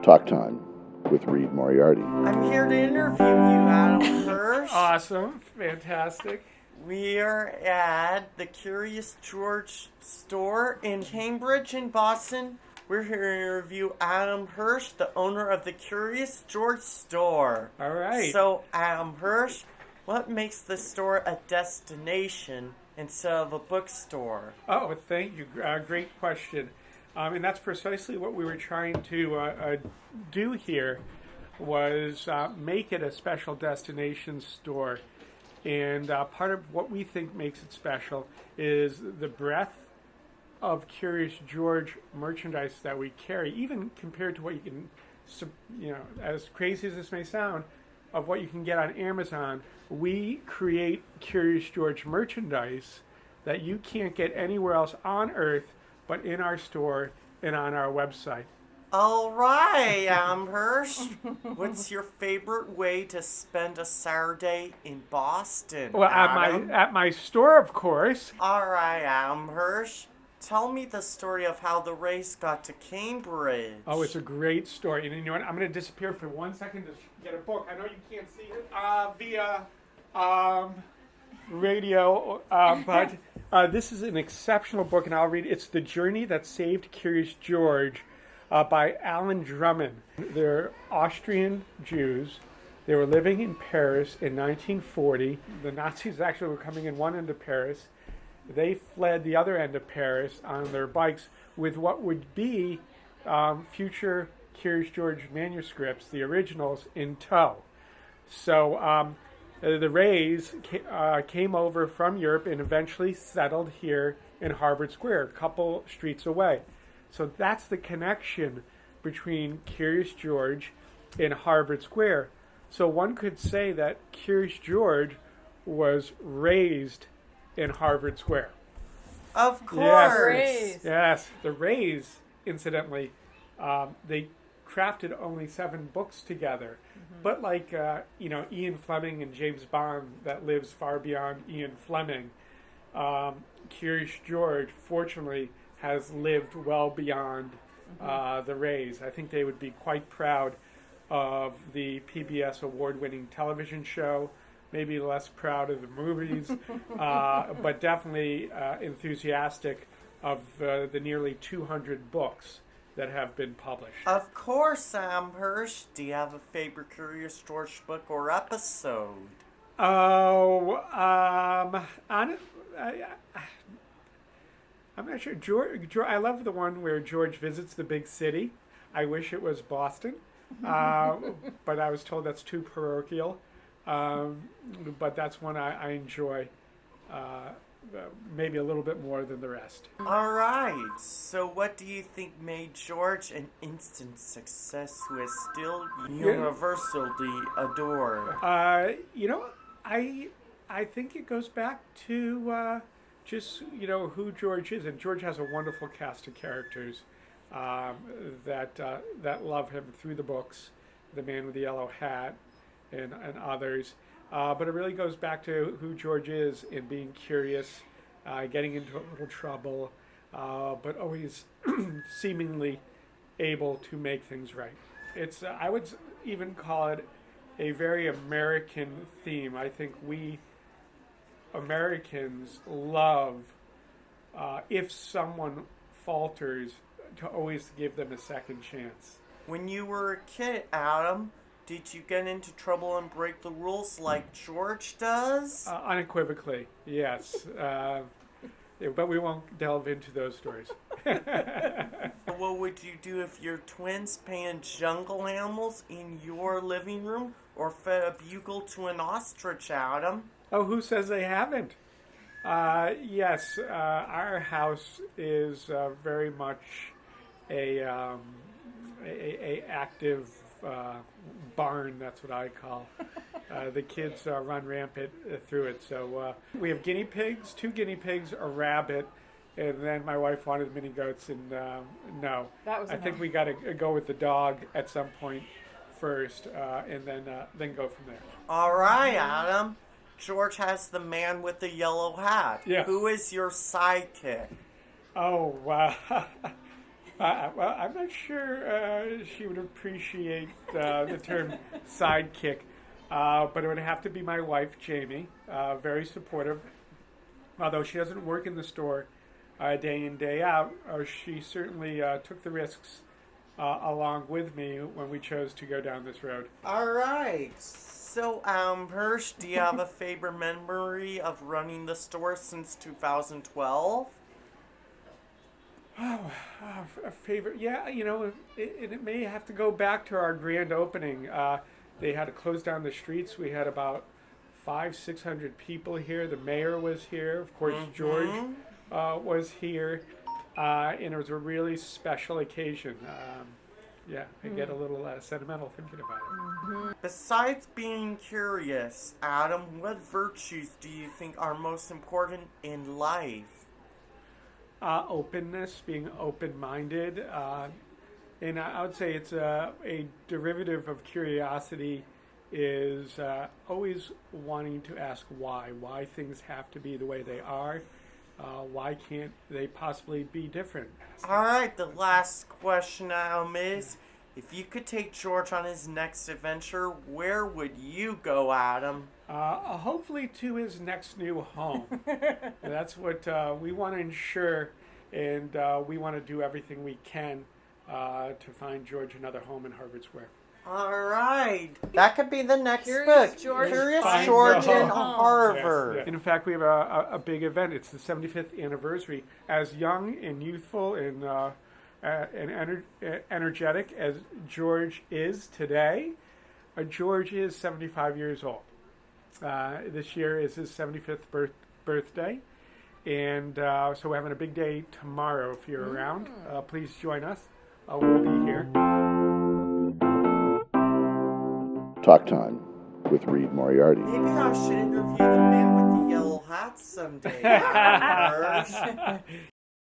Talk Time with Reid Moriarty. I'm here to interview you, Adam Hirsch. Awesome. Fantastic. We are at the Curious George store in Cambridge in Boston. We're here to interview Adam Hirsch, the owner of the Curious George store. All right. So, Adam Hirsch, what makes the store a destination instead of a bookstore? Oh, thank you. Great question. And that's precisely what we were trying to do here, was make it a special destination store. And part of what we think makes it special is the breadth of Curious George merchandise that we carry, even compared to what you can, as crazy as this may sound, of what you can get on Amazon. We create Curious George merchandise that you can't get anywhere else on Earth but in our store and on our website. All right, Adam Hirsch. What's your favorite way to spend a Saturday in Boston? Well, Adam? at my store, of course. All right, Adam Hirsch. Tell me the story of how the race got to Cambridge. Oh, it's a great story. And you know what? I'm going to disappear for 1 second to get a book. I know you can't see it via radio, but this is an exceptional book, and I'll read it. It's The Journey That Saved Curious George by Alan Drummond. They're Austrian Jews. They were living in Paris in 1940. The Nazis actually were coming in one end of Paris. They fled the other end of Paris on their bikes with what would be future Curious George manuscripts, the originals, in tow. So the Rays came over from Europe and eventually settled here in Harvard Square, a couple streets away. So that's the connection between Curious George and Harvard Square. So one could say that Curious George was raised in Harvard Square. Of course. Yes. Yes. The Rays, incidentally, they crafted only 7 books together. Mm-hmm. But like, Ian Fleming and James Bond, that lives far beyond Ian Fleming, Curious George, fortunately, has lived well beyond the Rays. I think they would be quite proud of the PBS award-winning television show, maybe less proud of the movies, but definitely enthusiastic of the nearly 200 books that have been published. Of course, Sam Hirsch. Do you have a favorite Curious George book or episode? Oh, I'm not sure. George, I love the one where George visits the big city. I wish it was Boston, but I was told that's too parochial. But that's one I enjoy maybe a little bit more than the rest. All right. So what do you think made George an instant success who is still universally adored? I think it goes back to just, who George is. And George has a wonderful cast of characters that love him through the books. The Man with the Yellow Hat, and others. But it really goes back to who George is in being curious, getting into a little trouble, but always seemingly able to make things right. It's I would even call it a very American theme. I think we Americans love, if someone falters, to always give them a second chance. When you were a kid, Adam, did you get into trouble and break the rules like George does? Unequivocally, yes. But we won't delve into those stories. What would you do if your twins panned jungle animals in your living room or fed a bugle to an ostrich, Adam? Oh, who says they haven't? Yes, our house is very much a active barn. That's what I call. The kids run rampant through it. So we have guinea pigs, 2 guinea pigs, a rabbit, and then my wife wanted mini goats, and no. I think we got to go with the dog at some point first, and then go from there. All right, Adam. George has the Man with the Yellow Hat. Yeah. Who is your sidekick? Oh, wow. Well, I'm not sure she would appreciate the term sidekick, but it would have to be my wife, Jamie. Very supportive. Although she doesn't work in the store day in, day out, she certainly took the risks along with me when we chose to go down this road. All right. So, Hirsch, do you have a favorite memory of running the store since 2012? Oh, a favorite? Yeah, it may have to go back to our grand opening. They had to close down the streets. We had about 500-600 people here. The mayor was here. Of course, George was here. And it was a really special occasion. I get a little sentimental thinking about it. Besides being curious, Adam, what virtues do you think are most important in life? Openness, being open-minded. And I would say it's a derivative of curiosity is always wanting to ask why things have to be the way they are. Why can't they possibly be different? All right, the last question, Adam, is if you could take George on his next adventure, where would you go, Adam? Hopefully to his next new home. That's what we want to ensure, and we want to do everything we can to find George another home in Harvard Square. All right. That could be the next Curious book. George Curious finds George a in home. Harvard. Yes, yes. In fact, we have a big event. It's the 75th anniversary. As young and youthful and energetic as George is today, George is 75 years old. This year is his 75th birthday. And so we're having a big day tomorrow. If you're around, please join us. We'll be here. Talk Time with Reid Moriarty. Maybe I should interview the man with the yellow hat someday. Hirsch.